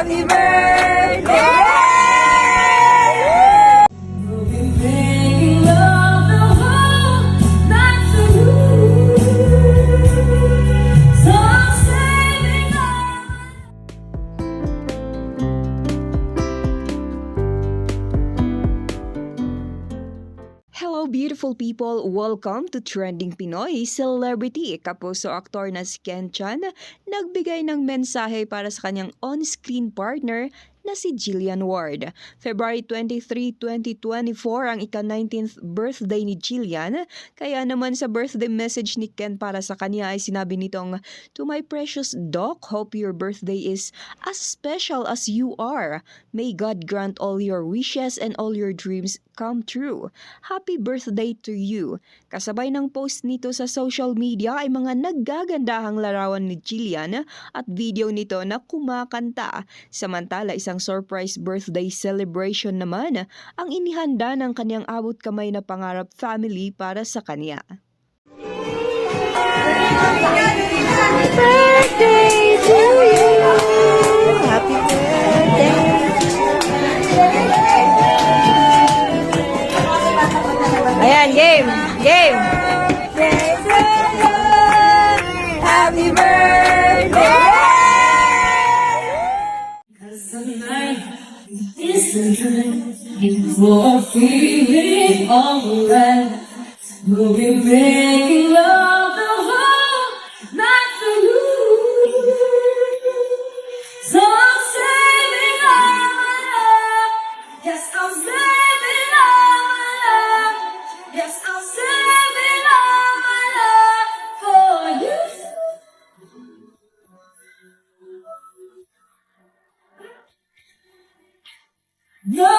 Happy birthday! Hello beautiful people! Welcome to Trending Pinoy Celebrity. Kapuso aktor na si Ken Chan nagbigay ng mensahe para sa kanyang on-screen partner na si Jillian Ward. February 23, 2024 ang ika-19th birthday ni Jillian. Kaya naman sa birthday message ni Ken para sa kanya ay sinabi nitong, "To my precious Doc, hope your birthday is as special as you are. May God grant all your wishes and all your dreams come true. Happy birthday to you." Kasabay ng post nito sa social media ay mga naggagandahang larawan ni Jillian at video nito na kumakanta. Samantala isang surprise birthday celebration naman ang inihanda ng kanyang abot kamay na pangarap family para sa kanya. Happy birthday to you! Happy birthday! Ayan, game! Game! Happy birthday! It's the dream for feeling alright. We'll be making love the whole night for you. So I'm saving all my love. Yes, I'm saving all my love. Yes, I'm saving all my love for you. No.